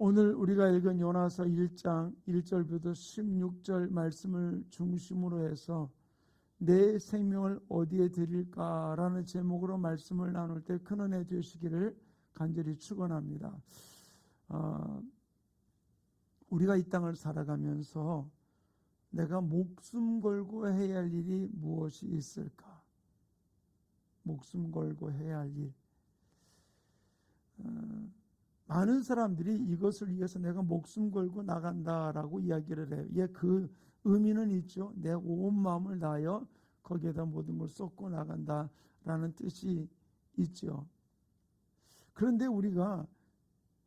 오늘 우리가 읽은 요나서 1장 1절부터 16절 말씀을 중심으로 해서 내 생명을 어디에 드릴까라는 제목으로 말씀을 나눌 때 큰 은혜 되시기를 간절히 축원합니다. 우리가 이 땅을 살아가면서 내가 목숨 걸고 해야 할 일이 무엇이 있을까? 목숨 걸고 해야 할 일. 많은 사람들이 이것을 위해서 내가 목숨 걸고 나간다라고 이야기를 해요. 예, 그 의미는 있죠. 내 온 마음을 다하여 거기에다 모든 걸 쏟고 나간다라는 뜻이 있죠. 그런데 우리가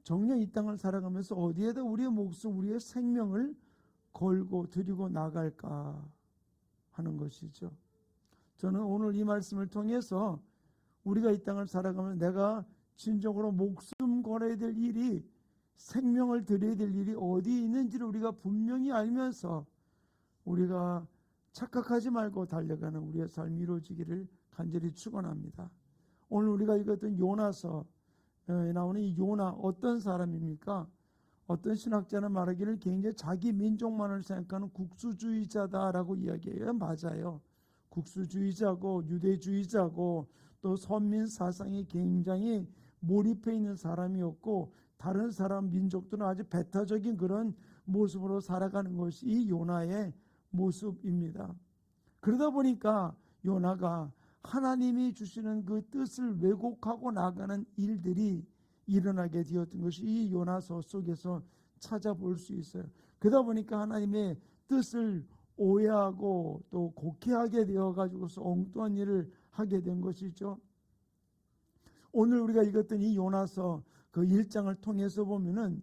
정녕 이 땅을 살아가면서 어디에다 우리의 목숨, 우리의 생명을 걸고 드리고 나갈까 하는 것이죠. 저는 오늘 이 말씀을 통해서 우리가 이 땅을 살아가면서 내가 진정으로 목숨 걸어야 될 일이, 생명을 드려야 될 일이 어디 있는지를 우리가 분명히 알면서 우리가 착각하지 말고 달려가는 우리의 삶이 이루어지기를 간절히 축원합니다. 오늘 우리가 읽었던 요나서에 나오는 이 요나, 어떤 사람입니까? 어떤 신학자는 말하기를 굉장히 자기 민족만을 생각하는 국수주의자다라고 이야기해요. 맞아요. 국수주의자고 유대주의자고 또 선민 사상에 굉장히 몰입해 있는 사람이었고, 다른 사람 민족들은 아주 배타적인 그런 모습으로 살아가는 것이 이 요나의 모습입니다. 그러다 보니까 요나가 하나님이 주시는 그 뜻을 왜곡하고 나가는 일들이 일어나게 되었던 것이 이 요나서 속에서 찾아볼 수 있어요. 그러다 보니까 하나님의 뜻을 오해하고 또 곡해하게 되어가지고서 엉뚱한 일을 하게 된 것이죠. 오늘 우리가 읽었던 이 요나서 그 1장을 통해서 보면은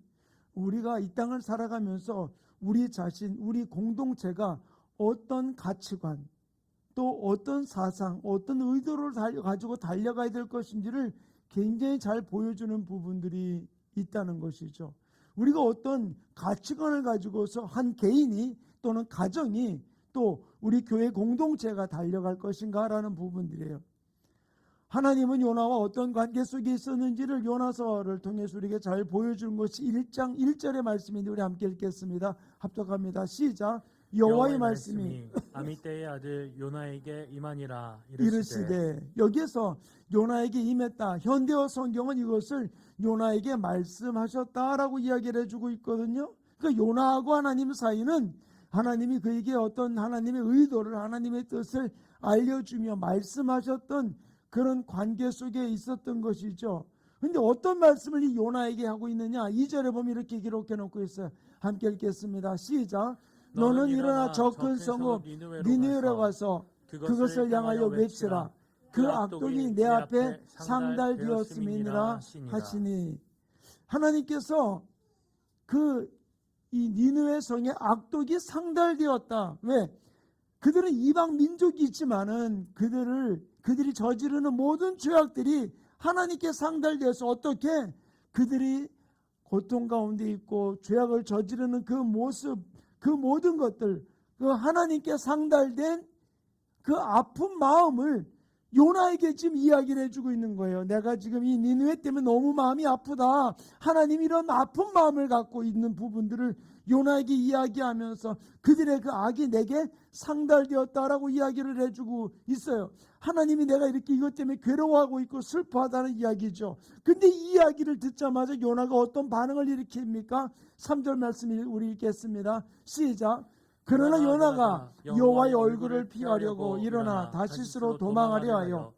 우리가 이 땅을 살아가면서 우리 자신, 우리 공동체가 어떤 가치관, 또 어떤 사상, 어떤 의도를 가지고 달려가야 될 것인지를 굉장히 잘 보여주는 부분들이 있다는 것이죠. 우리가 어떤 가치관을 가지고서 한 개인이 또는 가정이 또 우리 교회 공동체가 달려갈 것인가라는 부분들이에요. 하나님은 요나와 어떤 관계 속에 있었는지를 요나서를 통해서 우리에게 잘 보여주는 것이 1장 1절의 말씀인데 우리 함께 읽겠습니다. 합독합니다. 시작. 여호와의 말씀이 아미떼의 아들 요나에게 임하니라 이르시되, 여기에서 요나에게 임했다. 현대어 성경은 이것을 요나에게 말씀하셨다라고 이야기를 해주고 있거든요. 그러니까 요나하고 하나님 사이는 하나님이 그에게 어떤 하나님의 의도를, 하나님의 뜻을 알려주며 말씀하셨던 그런 관계 속에 있었던 것이죠. 그런데 어떤 말씀을 이 요나에게 하고 있느냐? 2절에 보면 이렇게 기록해 놓고 있어요. 함께 읽겠습니다. 시작. 너는 일어나 저 큰 성읍 니느웨로 가서 그것을 향하여 외치라. 그 악독이 내 앞에 상달되었음이니라 하시니. 하나님께서 이 니느웨 성에 악독이 상달되었다. 왜? 그들은 이방 민족이 있지만은 그들이 저지르는 모든 죄악들이 하나님께 상달되어서 어떻게 그들이 고통 가운데 있고 죄악을 저지르는 그 모습, 그 모든 것들, 그 하나님께 상달된 그 아픈 마음을 요나에게 지금 이야기를 해주고 있는 거예요. 내가 지금 이 니느웨 때문에 너무 마음이 아프다. 하나님이 이런 아픈 마음을 갖고 있는 부분들을 요나에게 이야기하면서 그들의 그 악이 내게 상달되었다라고 이야기를 해주고 있어요. 하나님이 내가 이렇게 이것 때문에 괴로워하고 있고 슬퍼하다는 이야기죠. 근데 이 이야기를 듣자마자 요나가 어떤 반응을 일으킵니까? 3절 말씀 우리 읽겠습니다. 시작. 그러나 요나가 여호와의 얼굴을 피하려고 일어나 다시스로 도망하려 하여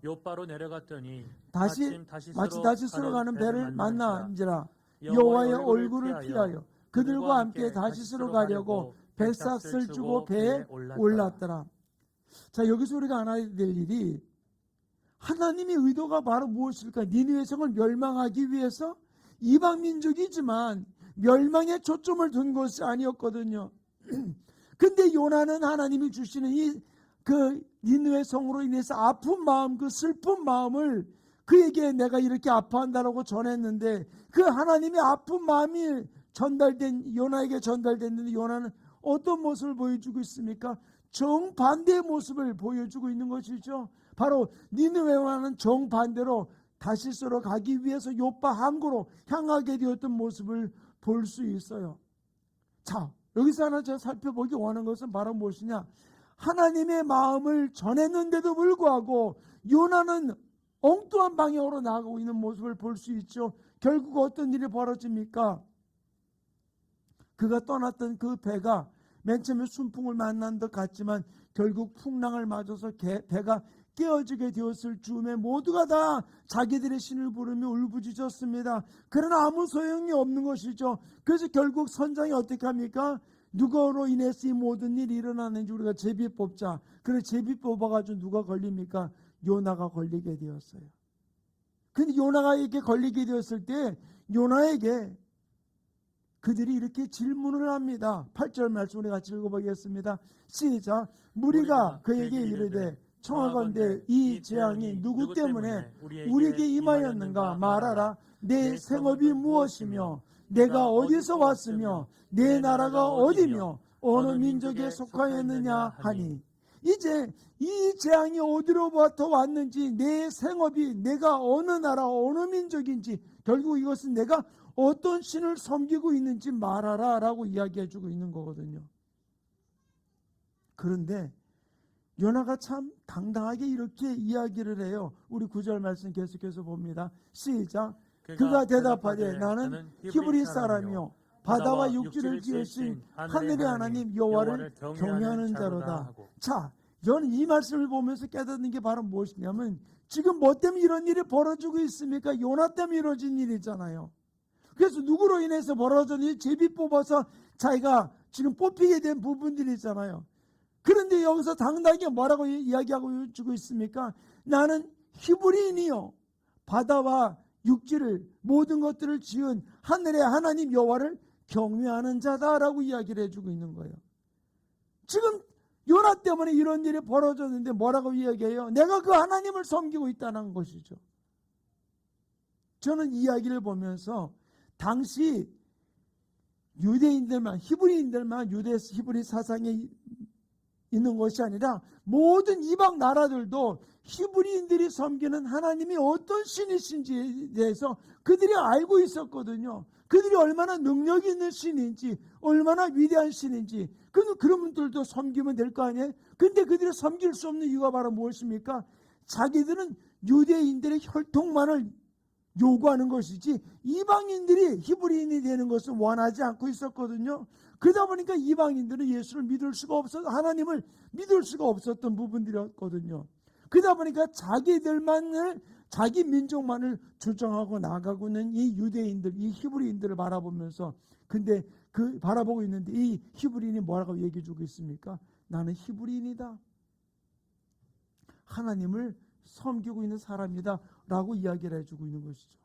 요바로 내려갔더니 마치 다시스로 가는 배를 만난지라. 여호와의 얼굴을 피하여 그들과 함께 다시스로 가려고 뱃삭을 주고 배에 올랐더라. 자, 여기서 우리가 알아야 될 일이, 하나님의 의도가 바로 무엇일까? 니느웨 성을 멸망하기 위해서 이방 민족이지만 멸망에 초점을 둔 것이 아니었거든요. 근데 요나는 하나님이 주시는 그 니느웨 성으로 인해서 아픈 마음, 그 슬픈 마음을 그에게 내가 이렇게 아파한다라고 전했는데, 그 하나님의 아픈 마음이 요나에게 전달됐는데, 요나는 어떤 모습을 보여주고 있습니까? 정반대의 모습을 보여주고 있는 것이죠. 바로 니느웨와는 정반대로 다시스로 가기 위해서 요파 항구로 향하게 되었던 모습을 볼 수 있어요. 자, 여기서 하나 제가 살펴보기 원하는 것은 바로 무엇이냐? 하나님의 마음을 전했는데도 불구하고 요나는 엉뚱한 방향으로 나아가고 있는 모습을 볼 수 있죠. 결국 어떤 일이 벌어집니까? 그가 떠났던 그 배가 맨 처음에 순풍을 만난 것 같지만 결국 풍랑을 맞아서 배가 깨어지게 되었을 즈음에 모두가 다 자기들의 신을 부르며 울부짖었습니다. 그러나 아무 소용이 없는 것이죠. 그래서 결국 선장이 어떻게 합니까? 누구로 인해서 이 모든 일이 일어나는지 우리가 제비 뽑자. 그래서 제비 뽑아가지고 누가 걸립니까? 요나가 걸리게 되었어요. 근데 요나가 이렇게 걸리게 되었을 때 요나에게 그들이 이렇게 질문을 합니다. 8절 말씀 우리 같이 읽어보겠습니다. 시작. 무리가 그에게 이르되 청하건대 이 재앙이 누구 때문에 우리에게 임하였는가 말하라. 내 생업이 무엇이며 내가 어디서 왔으며 내 나라가 어디며 어느 민족에 속하였느냐 하니, 이제 이 재앙이 어디로부터 왔는지, 내 생업이 내가 어느 나라 어느 민족인지, 결국 이것은 내가 어떤 신을 섬기고 있는지 말하라 라고 이야기해주고 있는 거거든요. 그런데 요나가 참 당당하게 이렇게 이야기를 해요. 우리 9절 말씀 계속해서 봅니다. 시작. 그가 대답하되 나는 히브리 사람이요 바다와 육지를 지으신 하늘의 하나님 여호와를 경외하는 자로다. 자, 저는 이 말씀을 보면서 깨닫는 게 바로 무엇이냐면, 지금 뭐 때문에 이런 일이 벌어지고 있습니까? 요나 때문에 이루어진 일이잖아요. 그래서 누구로 인해서 벌어졌는지 제비 뽑아서 자기가 지금 뽑히게 된 부분들이 있잖아요. 그런데 여기서 당당하게 뭐라고 이야기하고 주고 있습니까? 나는 히브리인이요 바다와 육지를 모든 것들을 지은 하늘의 하나님 여호와를 경외하는 자다라고 이야기를 해주고 있는 거예요. 지금 요나 때문에 이런 일이 벌어졌는데 뭐라고 이야기해요? 내가 그 하나님을 섬기고 있다는 것이죠. 저는 이 이야기를 보면서 당시 유대인들만, 히브리인들만 히브리 사상에 있는 것이 아니라 모든 이방 나라들도 히브리인들이 섬기는 하나님이 어떤 신이신지에 대해서 그들이 알고 있었거든요. 그들이 얼마나 능력 있는 신인지, 얼마나 위대한 신인지, 그런 분들도 섬기면 될 거 아니에요? 근데 그들이 섬길 수 없는 이유가 바로 무엇입니까? 자기들은 유대인들의 혈통만을 요구하는 것이지 이방인들이 히브리인이 되는 것을 원하지 않고 있었거든요. 그러다 보니까 이방인들은 예수를 믿을 수가 없어서 하나님을 믿을 수가 없었던 부분들이었거든요. 그러다 보니까 자기들만을, 자기 민족만을 주장하고 나가고 있는 이 유대인들, 이 히브리인들을 바라보면서, 근데 그 바라보고 있는데 이 히브리인이 뭐라고 얘기해 주고 있습니까? 나는 히브리인이다, 하나님을 섬기고 있는 사람이다 라고 이야기를 해주고 있는 것이죠.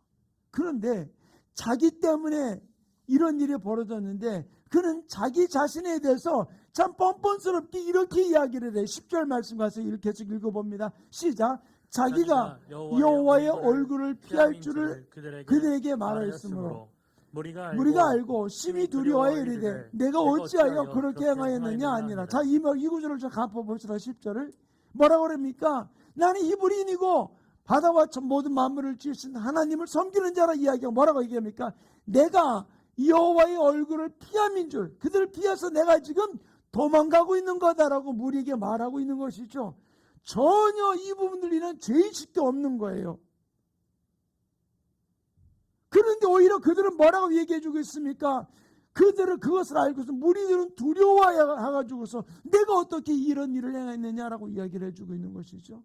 그런데 자기 때문에 이런 일이 벌어졌는데 그는 자기 자신에 대해서 참 뻔뻔스럽게 이렇게 이야기를 해. 10절 말씀 가서 이렇게 계속 읽어봅니다. 시작. 자기가 여호와의 얼굴을 피할 줄을 그들에게 말하였으므로 무리가 알고 심히 두려워하여 이르되 내가 어찌하여 그렇게 행하였느냐 아니라. 자, 이 구절을 좀 갚아봅시다. 10절을 뭐라고 그럽니까? 나는 히브리인이고 바다와 모든 만물을 지으신 하나님을 섬기는 자라 이야기하고 뭐라고 얘기합니까? 내가 여호와의 얼굴을 피함인 줄, 그들을 피해서 내가 지금 도망가고 있는 거다라고 무리에게 말하고 있는 것이죠. 전혀 이 부분들이는 죄의식도 없는 거예요. 그런데 오히려 그들은 뭐라고 얘기해 주고 있습니까? 그들은 그것을 알고서 무리들은 두려워해가지고서 내가 어떻게 이런 일을 행했느냐라고 이야기를 해주고 있는 것이죠.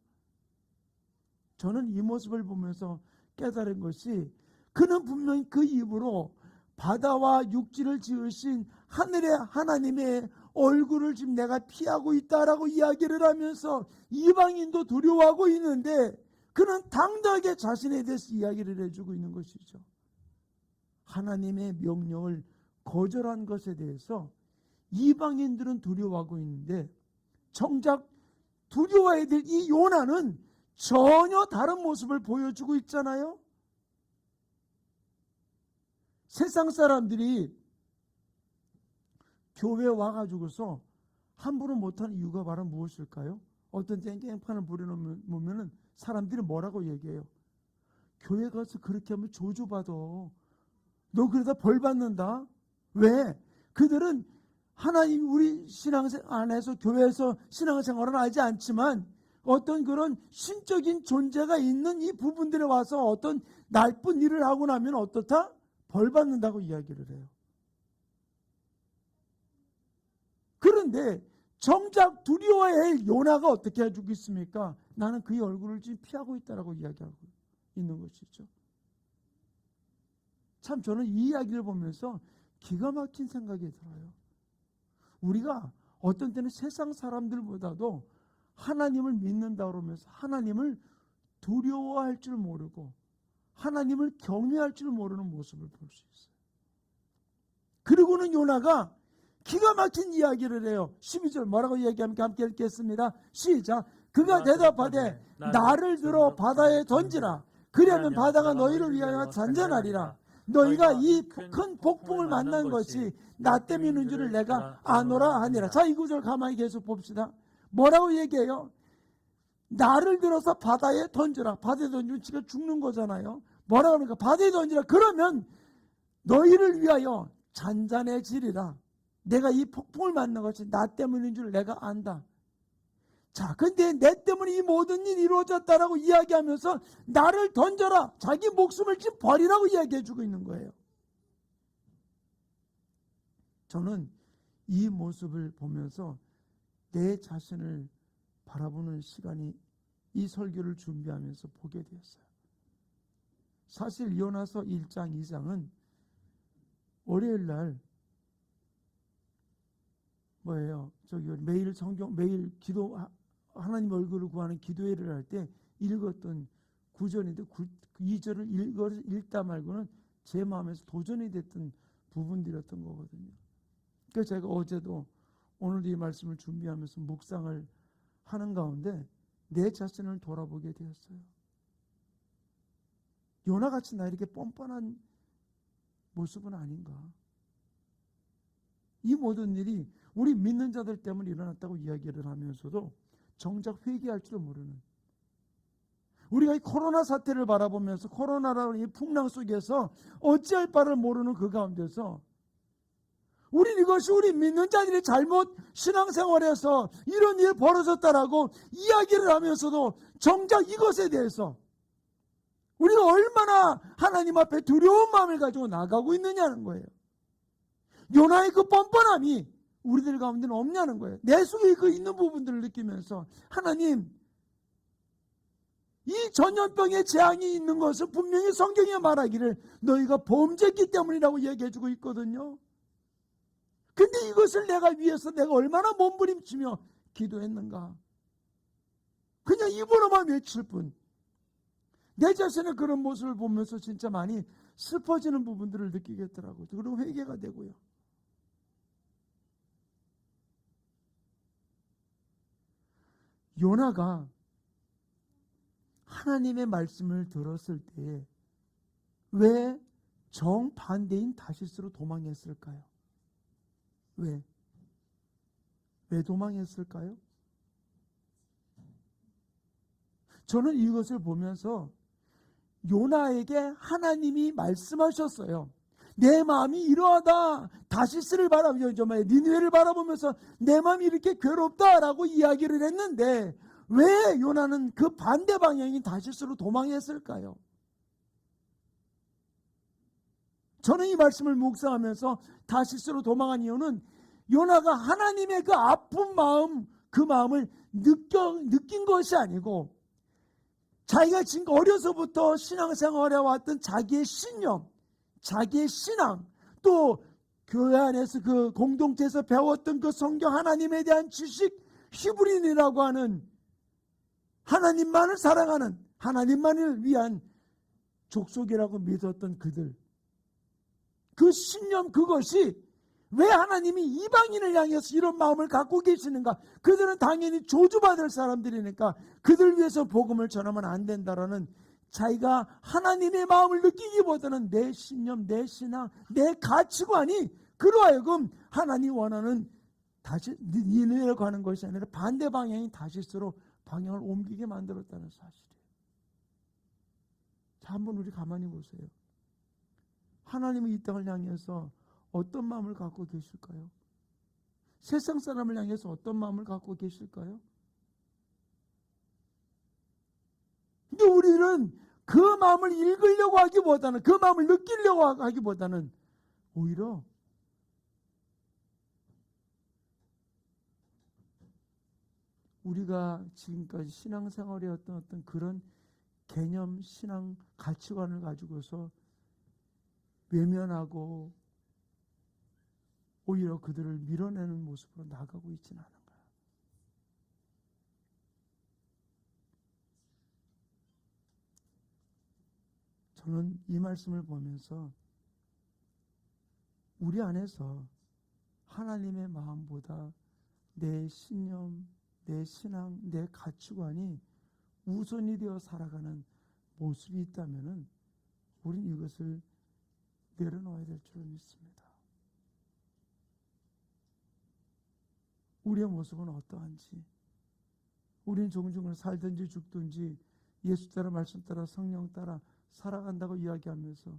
저는 이 모습을 보면서 깨달은 것이, 그는 분명히 그 입으로 바다와 육지를 지으신 하늘의 하나님의 얼굴을 지금 내가 피하고 있다라고 이야기를 하면서 이방인도 두려워하고 있는데 그는 당당하게 자신에 대해서 이야기를 해주고 있는 것이죠. 하나님의 명령을 거절한 것에 대해서 이방인들은 두려워하고 있는데 정작 두려워해야 될 이 요나는 전혀 다른 모습을 보여주고 있잖아요. 세상 사람들이 교회에 와가지고서 함부로 못하는 이유가 바로 무엇일까요? 어떤 땡땡판을 부려놓으면 사람들이 뭐라고 얘기해요? 교회 가서 그렇게 하면 저주받아. 너 그러다 벌 받는다. 왜? 그들은 하나님 우리 신앙생활 안에서 교회에서 신앙생활은 하지 않지만 어떤 그런 신적인 존재가 있는 이 부분들에 와서 어떤 나쁜 일을 하고 나면 어떻다? 벌 받는다고 이야기를 해요. 그런데 정작 두려워해야 할 요나가 어떻게 해주고 있습니까? 나는 그의 얼굴을 지금 피하고 있다라고 이야기하고 있는 것이죠. 참 저는 이 이야기를 보면서 기가 막힌 생각이 들어요. 우리가 어떤 때는 세상 사람들보다도 하나님을 믿는다 그러면서 하나님을 두려워할 줄 모르고 하나님을 경외할 줄 모르는 모습을 볼 수 있어요. 그리고는 요나가 기가 막힌 이야기를 해요. 12절 뭐라고 이야기합니까? 함께 읽겠습니다. 시작. 그가 대답하되 나를 들어 바다에 던지라. 그러면 바다가 너희를 위하여 잔잔하리라. 너희가 이 큰 폭풍을 만난 것이 나 때문인 줄을 내가 아노라 하니라. 자, 이 구절 가만히 계속 봅시다. 뭐라고 얘기해요? 나를 들어서 바다에 던지라. 바다에 던지면 지가 죽는 거잖아요. 뭐라고 합니까? 바다에 던지라. 그러면 너희를 위하여 잔잔해지리라. 내가 이 폭풍을 만난 것이 나 때문인 줄 내가 안다. 자, 근데 내 때문에 이 모든 일이 이루어졌다라고 이야기하면서 나를 던져라. 자기 목숨을 지금 버리라고 이야기해주고 있는 거예요. 저는 이 모습을 보면서 내 자신을 바라보는 시간이 이 설교를 준비하면서 보게 되었어요. 사실 요나서 1장, 2장은 월요일 날 뭐예요? 매일 성경, 매일 기도, 하나님 얼굴을 구하는 기도회를 할 때 읽었던 구절인데 2절을 읽다 말고는 제 마음에서 도전이 됐던 부분들이었던 거거든요. 그래서 제가 어제도 오늘도 이 말씀을 준비하면서 묵상을 하는 가운데 내 자신을 돌아보게 되었어요. 요나같이 나 이렇게 뻔뻔한 모습은 아닌가. 이 모든 일이 우리 믿는 자들 때문에 일어났다고 이야기를 하면서도 정작 회개할 줄 모르는, 우리가 이 코로나 사태를 바라보면서 코로나라는 이 풍랑 속에서 어찌할 바를 모르는 그 가운데서 이것이 우리 믿는 자들이 잘못 신앙생활에서 이런 일이 벌어졌다라고 이야기를 하면서도 정작 이것에 대해서 우리가 얼마나 하나님 앞에 두려운 마음을 가지고 나가고 있느냐는 거예요. 요나의 그 뻔뻔함이 우리들 가운데는 없냐는 거예요. 내 속에 그 있는 부분들을 느끼면서 하나님, 이 전염병의 재앙이 있는 것은 분명히 성경에 말하기를 너희가 범죄했기 때문이라고 이야기해주고 있거든요. 근데 이것을 내가 위해서 내가 얼마나 몸부림치며 기도했는가. 그냥 입으로만 외칠 뿐. 내 자신의 그런 모습을 보면서 진짜 많이 슬퍼지는 부분들을 느끼겠더라고요. 그리고 회개가 되고요. 요나가 하나님의 말씀을 들었을 때 왜 정반대인 다시스로 도망했을까요? 왜 도망했을까요? 저는 이것을 보면서 요나에게 하나님이 말씀하셨어요. 내 마음이 이러하다. 다시스를 니느웨를 바라보면서 내 마음이 이렇게 괴롭다라고 이야기를 했는데 왜 요나는 그 반대 방향인 다시스로 도망했을까요? 저는 이 말씀을 묵상하면서 다시스로 도망한 이유는 요나가 하나님의 그 아픈 마음, 그 마음을 느낀 것이 아니고 자기가 지금 어려서부터 신앙생활에 왔던 자기의 신념, 자기의 신앙, 또 교회 안에서 그 공동체에서 배웠던 그 성경 하나님에 대한 지식, 히브리인이라고 하는 하나님만을 사랑하는, 하나님만을 위한 족속이라고 믿었던 그들, 그 신념, 그것이 왜 하나님이 이방인을 향해서 이런 마음을 갖고 계시는가? 그들은 당연히 저주받을 사람들이니까 그들 위해서 복음을 전하면 안 된다라는 자기가 하나님의 마음을 느끼기보다는 내 신념, 내 신앙, 내 가치관이 그로 하여금 하나님 원하는 다시 니느웨로 가는 것이 아니라 반대 방향인 다시스로 방향을 옮기게 만들었다는 사실이에요. 자, 한번 우리 가만히 보세요. 하나님이 이 땅을 향해서 어떤 마음을 갖고 계실까요? 세상 사람을 향해서 어떤 마음을 갖고 계실까요? 근데 우리는 그 마음을 읽으려고 하기보다는, 그 마음을 느끼려고 하기보다는 오히려 우리가 지금까지 신앙생활의 어떤 그런 개념, 신앙, 가치관을 가지고서 외면하고 오히려 그들을 밀어내는 모습으로 나가고 있지는 않은가. 저는 이 말씀을 보면서 우리 안에서 하나님의 마음보다 내 신념, 내 신앙, 내 가치관이 우선이 되어 살아가는 모습이 있다면 우린 이것을 내려놓아야 될 줄 믿습니다. 우리의 모습은 어떠한지, 우리는 종중을 살든지 죽든지 예수 따라 말씀 따라 성령 따라 살아간다고 이야기하면서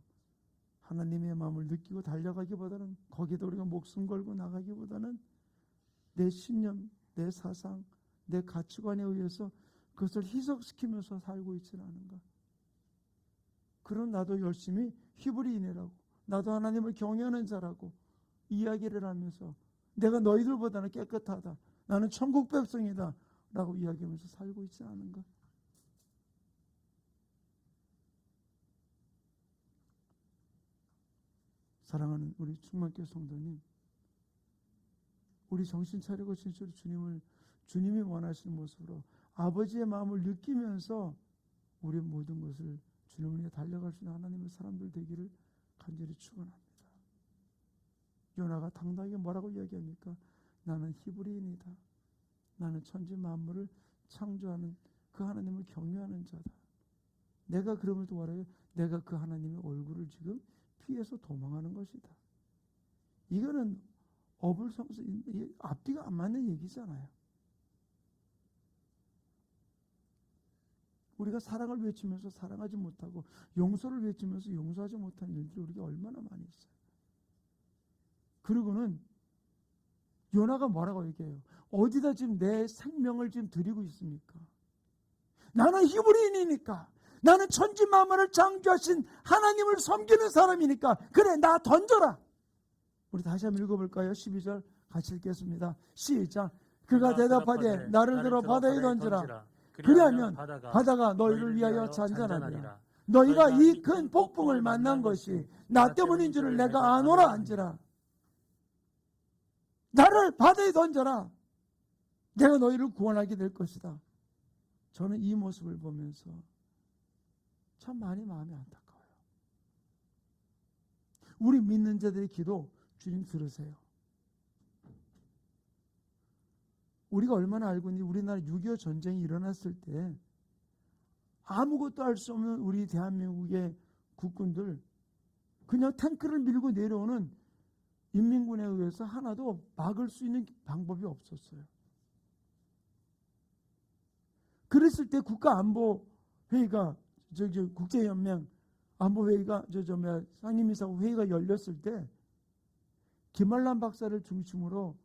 하나님의 마음을 느끼고 달려가기보다는, 거기다 우리가 목숨 걸고 나가기보다는 내 신념, 내 사상, 내 가치관에 의해서 그것을 희석시키면서 살고 있지는 않은가. 그런 나도 열심히 히브리인이라고, 나도 하나님을 경외하는 자라고 이야기를 하면서 내가 너희들보다는 깨끗하다, 나는 천국 백성이다 라고 이야기하면서 살고 있지 않은가. 사랑하는 우리 충만교회 성도님, 우리 정신 차리고 진짜로 주님이 원하시는 모습으로 아버지의 마음을 느끼면서 우리 모든 것을 주님을 위해 달려갈 수 있는 하나님의 사람들 되기를 간절히 축원합니다. 요나가 당당하게 뭐라고 이야기합니까? 나는 히브리인이다. 나는 천지 만물을 창조하는 그 하나님을 경외하는 자다. 내가 그럼을 도와라요. 내가 그 하나님의 얼굴을 지금 피해서 도망하는 것이다. 이거는 어불성설, 앞뒤가 안 맞는 얘기잖아요. 우리가 사랑을 외치면서 사랑하지 못하고 용서를 외치면서 용서하지 못하는 일들이 우리가 얼마나 많이 있어요. 그리고는 요나가 뭐라고 얘기해요? 어디다 지금 내 생명을 지금 드리고 있습니까? 나는 히브리인이니까, 나는 천지 만물을 창조하신 하나님을 섬기는 사람이니까 그래, 나 던져라. 우리 다시 한번 읽어볼까요? 12절 같이 읽겠습니다. 시작. 그가 대답하되 나를 들어 바다에 던지라. 그리하면 바다가 너희를 위하여 잔잔하리라. 너희가 이 큰 폭풍을 만난 것이 나 때문인 줄을 내가 아노라 한지라. 나를 바다에 던져라. 내가 너희를 구원하게 될 것이다. 저는 이 모습을 보면서 참 많이 마음이 안타까워요. 우리 믿는 자들의 기도 주님 들으세요. 우리가 얼마나 알고 있는지, 우리나라 6.25 전쟁이 일어났을 때 아무것도 할 수 없는 우리 대한민국의 국군들, 그냥 탱크를 밀고 내려오는 인민군에 의해서 하나도 막을 수 있는 방법이 없었어요. 그랬을 때 국가안보회의가, 국제연맹 안보회의가, 상임이사국 회의가 열렸을 때 김한란 박사를 중심으로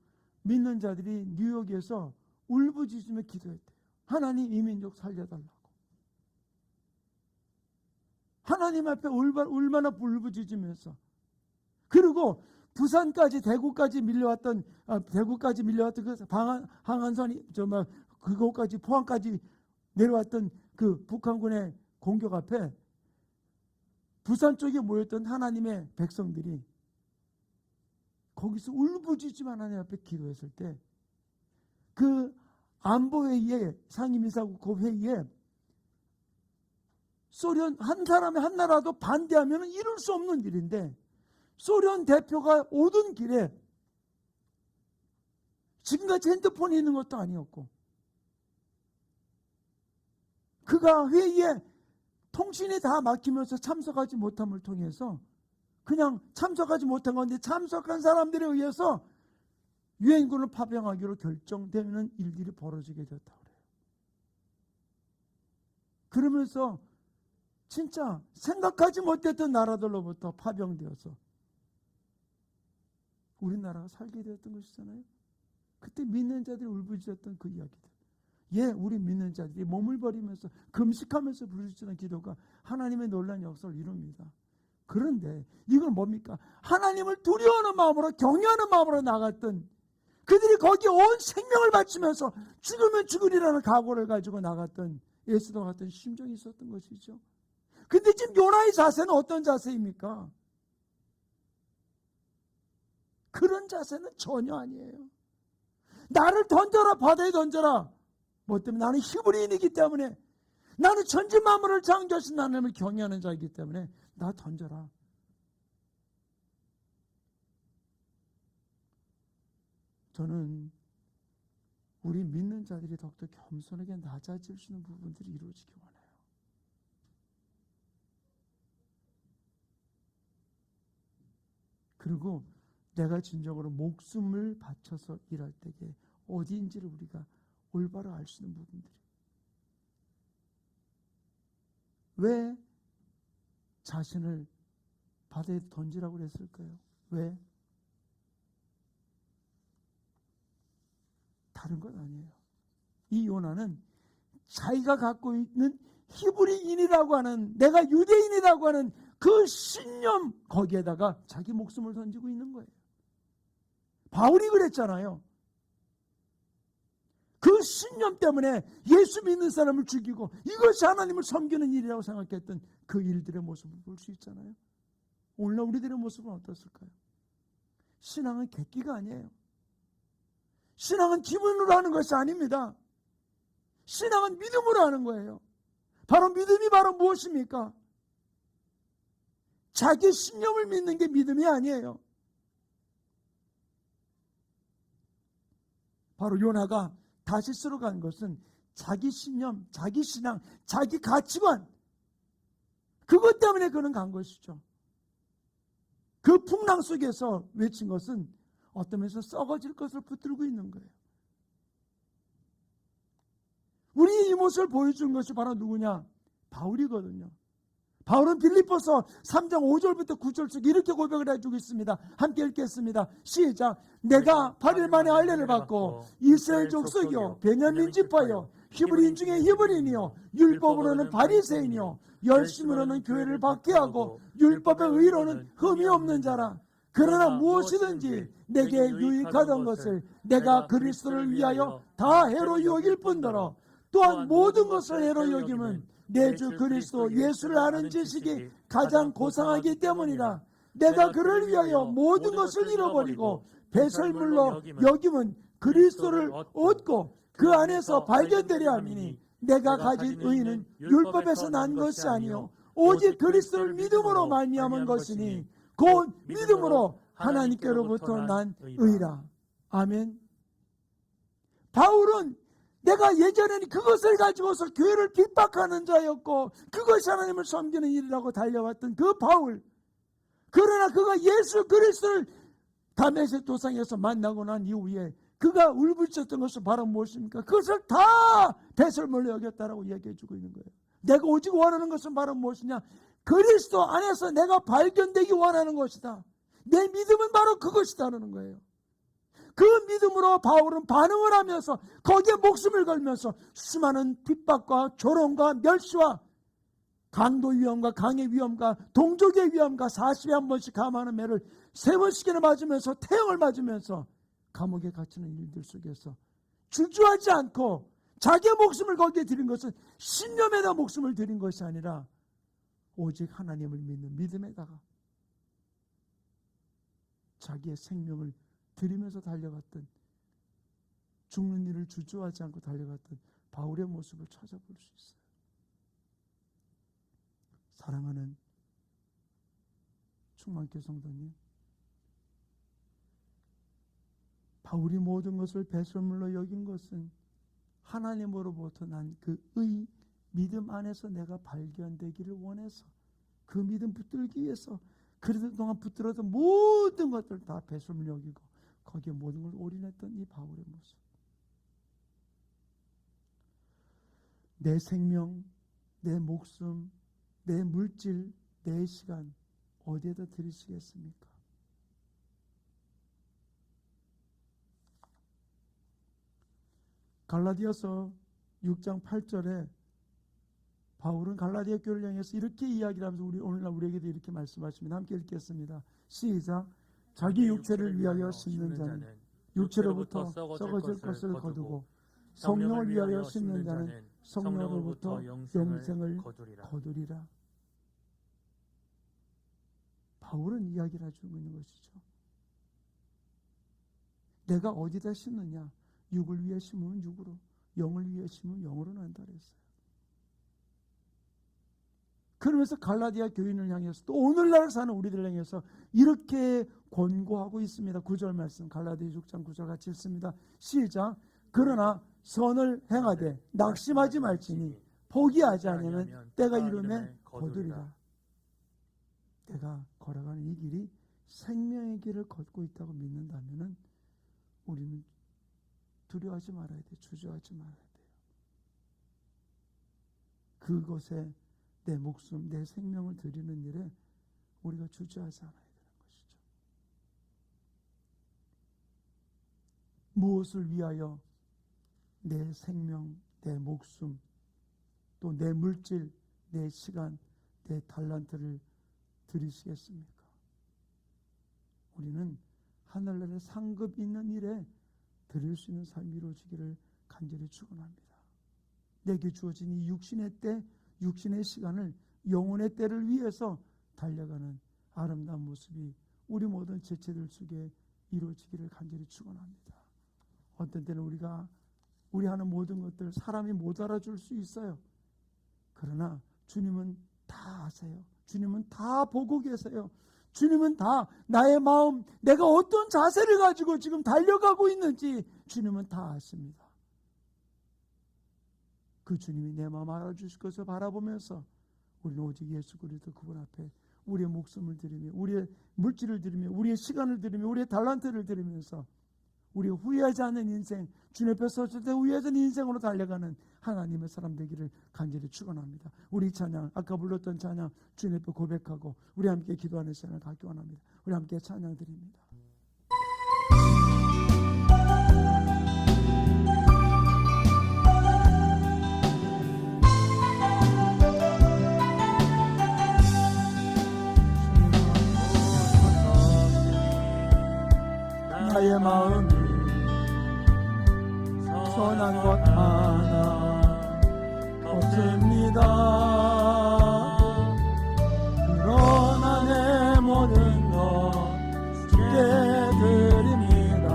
믿는 자들이 뉴욕에서 울부짖으며 기도했대요. 하나님 이 민족 살려달라고. 하나님 앞에 얼마나 울부짖으면서. 그리고 부산까지 대구까지 밀려왔던 그 항안선이 그곳까지 포항까지 내려왔던 그 북한군의 공격 앞에 부산 쪽에 모였던 하나님의 백성들이 거기서 울부짖으며 하나님 앞에 기도했을 때 그 안보회의에, 상임이사국 그 회의에 소련 한 사람이 한 나라도 반대하면 이룰 수 없는 일인데, 소련 대표가 오던 길에 지금같이 핸드폰이 있는 것도 아니었고, 그가 회의에 통신이 다 막히면서 참석하지 못함을 통해서 그냥 참석하지 못한 건데, 참석한 사람들에 의해서 유엔군을 파병하기로 결정되는 일들이 벌어지게 됐다고 그래요. 그러면서 진짜 생각하지 못했던 나라들로부터 파병되어서 우리나라가 살게 되었던 것이잖아요. 그때 믿는 자들이 울부짖었던 그 이야기들. 우리 믿는 자들이 몸을 버리면서 금식하면서 부르짖는 기도가 하나님의 놀라운 역사를 이룹니다. 그런데 이건 뭡니까? 하나님을 두려워하는 마음으로, 경외하는 마음으로 나갔던, 그들이 거기에 온 생명을 바치면서 죽으면 죽으리라는 각오를 가지고 나갔던 예수도 같은 심정이 있었던 것이죠. 근데 지금 요나의 자세는 어떤 자세입니까? 그런 자세는 전혀 아니에요. 나를 던져라, 바다에 던져라. 뭐 때문에? 나는 히브리인이기 때문에, 나는 천지 만물을 창조하신 하나님을 경외하는 자이기 때문에 나 던져라. 저는 우리 믿는 자들이 더욱더 겸손하게 낮아질 수 있는 부분들이 이루어지기 원해요. 그리고 내가 진정으로 목숨을 바쳐서 일할 때에 어디인지를 우리가 올바로 알 수 있는 부분들이. 왜 자신을 바다에 던지라고 그랬을까요? 왜? 다른 건 아니에요. 이 요나는 자기가 갖고 있는 히브리인이라고 하는, 내가 유대인이라고 하는 그 신념, 거기에다가 자기 목숨을 던지고 있는 거예요. 바울이 그랬잖아요. 그 신념 때문에 예수 믿는 사람을 죽이고 이것이 하나님을 섬기는 일이라고 생각했던 그 일들의 모습을 볼 수 있잖아요. 오늘날 우리들의 모습은 어떻을까요? 신앙은 객기가 아니에요. 신앙은 기분으로 하는 것이 아닙니다. 신앙은 믿음으로 하는 거예요. 바로 믿음이 바로 무엇입니까? 자기 신념을 믿는 게 믿음이 아니에요. 바로 요나가 다시스로 간 것은 자기 신념, 자기 신앙, 자기 가치관, 그것 때문에 그는 간 것이죠. 그 풍랑 속에서 외친 것은 어떤 면에서 썩어질 것을 붙들고 있는 거예요. 우리 이 모습을 보여준 것이 바로 누구냐? 바울이거든요. 바울은 빌립보서 3장 5절부터 9절씩 이렇게 고백을 해주고 있습니다. 함께 읽겠습니다. 시작. 내가 8일 만에 할례를 받고 이스라엘 족속이요 베냐민 지파요 히브리인 중에 히브리인이요 율법으로는 바리새인이요 열심으로는 교회를 받게 하고 율법의 의로는 흠이 없는 자라. 그러나 무엇이든지 내게 유익하던 것을 내가 그리스도를 위하여 다 해로 여길 뿐더러 또한 모든 것을 해로 여김은 내 주 그리스도 예수를 아는 지식이 가장 고상하기 때문이라. 내가 그를 위하여 모든 것을 잃어버리고 배설물로 여김은 그리스도를 얻고 그 안에서 발견되려 함이니 내가 가진 의는 율법에서 난 것이 아니요 오직 그리스도를 믿음으로 말미암은 것이니 곧 믿음으로 하나님께로부터 난 의라. 아멘. 바울은 내가 예전에는 그것을 가지고서 교회를 핍박하는 자였고 그것이 하나님을 섬기는 일이라고 달려왔던 그 바울. 그러나 그가 예수 그리스도를 다메섹 도상에서 만나고 난 이후에 그가 울부짖었던 것은 바로 무엇입니까? 그것을 다 배설물로 여겼다라고 이야기해 주고 있는 거예요. 내가 오직 원하는 것은 바로 무엇이냐? 그리스도 안에서 내가 발견되기 원하는 것이다. 내 믿음은 바로 그것이다라는 거예요. 그 믿음으로 바울은 반응을 하면서 거기에 목숨을 걸면서 수많은 핍박과 조롱과 멸시와 강도 위험과 강의 위험과 동족의 위험과 40에 한 번씩 감하는 매를 3번씩이나 맞으면서 태형을 맞으면서 감옥에 갇히는 일들 속에서 주저하지 않고 자기의 목숨을 거기에 드린 것은 신념에다 목숨을 드린 것이 아니라 오직 하나님을 믿는 믿음에다가 자기의 생명을 드리면서 달려갔던, 죽는 일을 주저하지 않고 달려갔던 바울의 모습을 찾아볼 수 있어요. 사랑하는 충만교 성도님, 바울이 모든 것을 배설물로 여긴 것은 하나님으로부터 난 그 의, 믿음 안에서 내가 발견되기를 원해서 그 믿음 붙들기 위해서 그동안 붙들었던 모든 것들 다 배설물 여기고 거기에 모든 걸 올인했던 이 바울의 모습. 내 생명, 내 목숨, 내 물질, 내 시간 어디에다 드리시겠습니까? 갈라디아서 6장 8절에 바울은 갈라디아 교회를 향해서 이렇게 이야기를 하면서 오늘날 우리에게도 이렇게 말씀하십니다. 함께 읽겠습니다. 시작. 자기 육체를 위하여 심는 자는 육체로부터 썩어질 것을 거두고 성령을 위하여 심는 자는 성령으로부터 영생을 거두리라. 바울은 이야기를 해주고 있는 것이죠. 내가 어디다 심느냐? 육을 위해 심으면 육으로, 영을 위해 심으면 영으로 난다 그랬어요. 그러면서 갈라디아 교인을 향해서 또 오늘날 사는 우리들 향해서 이렇게 권고하고 있습니다. 9절 말씀 갈라디아 6장 9절 같이 읽습니다. 시작. 그러나 선을 행하되 낙심하지 말지니 포기하지 않으면 때가 이르매 거두리라. 내가 걸어가는 이 길이 생명의 길을 걷고 있다고 믿는다면 우리는 두려워하지 말아야 돼요. 주저하지 말아야 돼요. 그것에 내 목숨, 내 생명을 드리는 일에 우리가 주저하지 않아야 되는 것이죠. 무엇을 위하여 내 생명, 내 목숨, 또 내 물질, 내 시간, 내 달란트를 드리시겠습니까? 우리는 하늘나라에 상급 있는 일에 드릴 수 있는 삶이 이루어지기를 간절히 축원합니다. 내게 주어진 이 육신의 때, 육신의 시간을 영혼의 때를 위해서 달려가는 아름다운 모습이 우리 모든 지체들 속에 이루어지기를 간절히 축원합니다. 어떤 때는 우리 하는 모든 것들 사람이 못 알아줄 수 있어요. 그러나 주님은 다 아세요. 주님은 다 보고 계세요. 주님은 다 나의 마음, 내가 어떤 자세를 가지고 지금 달려가고 있는지 주님은 다 아십니다. 그 주님이 내 마음 알아주실 것을 바라보면서 우리는 오직 예수 그리스도 그분 앞에 우리의 목숨을 드리며 우리의 물질을 드리며 우리의 시간을 드리며 우리의 달란트를 드리면서 우리 후회하지 않는 인생, 주님 앞에 섰을 때 후회하지 않는 인생으로 달려가는 하나님의 사람 되기를 간절히 축원합니다. 우리 찬양, 아까 불렀던 찬양 주님 앞에 고백하고 우리 함께 기도하는 시간을 갖기 원합니다. 우리 함께 찬양 드립니다. 나의 마음이 선한 것 하나 없습니다. 그러나 내 모든 것 주께 드립니다.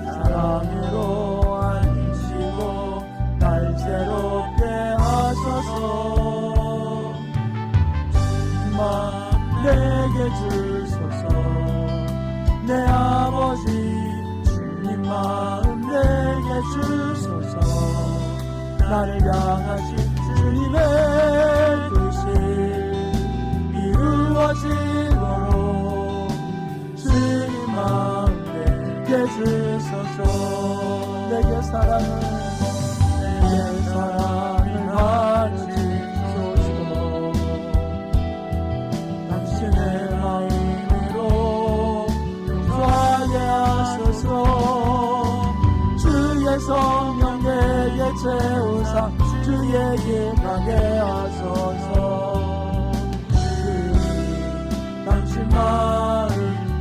사랑으로 안으시고 날 새롭게 하소서. 주님만 내게 주소서. 내 아버지 주님 마음 내게 주소서. 나를 향하신 주님의 뜻이 이루어지도록 주님 마음 내게 주소서. 내게 사랑을 가르치소서. 당신의 마음으로 용서하게 하소서. 주의 성령 내게 채우사 주에게 가게 하소서. 당신 마음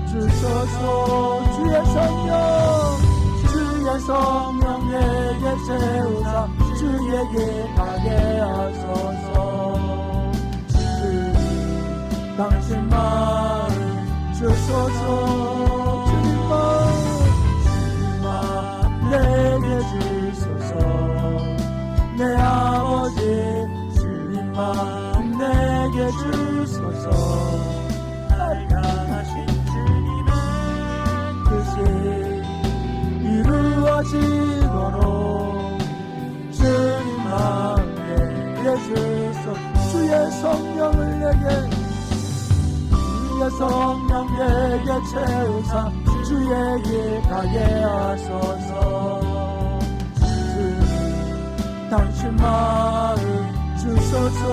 주소서. 주의 성령 내게 채우사 주에게 가게 하소서. 당신 마음 주소서. 주님 마음 내게 주소서. 내 아버지 주님 마음 내게 주소서. 나를 향하신 주님의 뜻이 이루어지도록 주님 마음 내게 주소서. 주의 성령을 주의 성령 내게 채우사 주에게 가게 하소서. 당신 마음 주소서.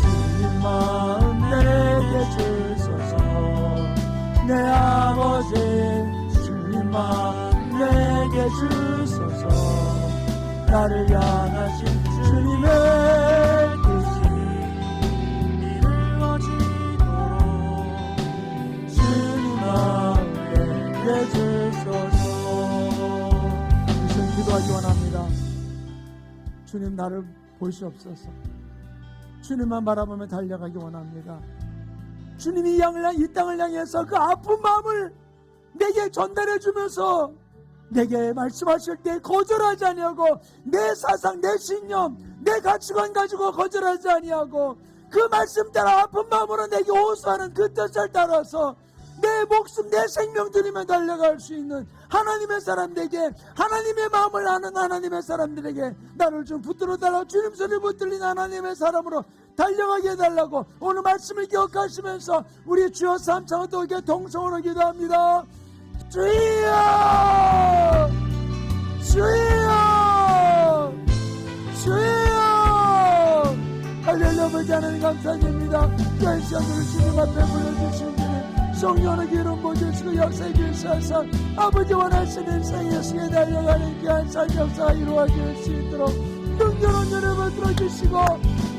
주님 마음 내게 주소서. 내 아버지 주님 마음 내게 주소서. 나를 향하신 주님의 뜻이 이루어지도록 주님 마음 내게 주소서. 주님 기도하기 원합니다. 주님 나를 보시옵소서. 주님만 바라보며 달려가기 원합니다. 주님이 이 땅을 향해서 그 아픈 마음을 내게 전달해 주면서 내게 말씀하실 때 거절하지 아니하고 내 사상, 내 신념, 내 가치관 가지고 거절하지 아니하고 그 말씀 따라 아픈 마음으로 내게 호소하는 그 뜻을 따라서 내 목숨, 내 생명 드리며 달려갈 수 있는 하나님의 사람들에게, 하나님의 마음을 아는 하나님의 사람들에게 나를 좀 붙들어 달라. 주님 소리 붙들린 하나님의 사람으로 달려가게 해달라고 오늘 말씀을 기억하시면서 우리 주여 삼창 어떻게 동성으로 기도합니다. 주여, 주여, 주여. 할렐루야. 아버지 하나님 감사드립니다. 이 시간을 주님 앞에 불러주신 주님 성령의 기름 부으시고 역사에 주셔서 아버지 원하시는 생애 속에 달려가는 귀한 삶 역사가 이루어질 수 있도록 능력은 여러분 들어주시고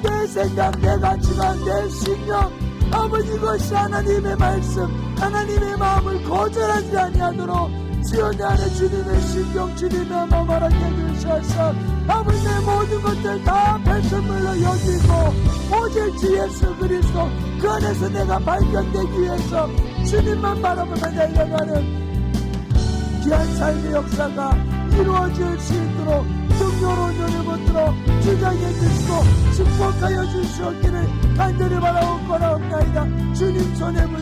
내 생각, 내 가치관, 내 신념 아버지 이것이 하나님의 말씀, 하나님의 마음을 거절하지 아니하도록 지연 안에 주님의 신경, 주님의 마음 알게 해주셔서 아버지 내 모든 것들 다 배설물로 여기고 오직 주 예수 그리스도 그 안에서 내가 발견되기 위해서 주님만 바라보며 달려가는 귀한 삶의 역사가 이루어질 수 있도록 능력으로 눈을 붙들어 주장해 주시고 축복하여 주시옵기를 간절히 바라옵나이다. 주님 손에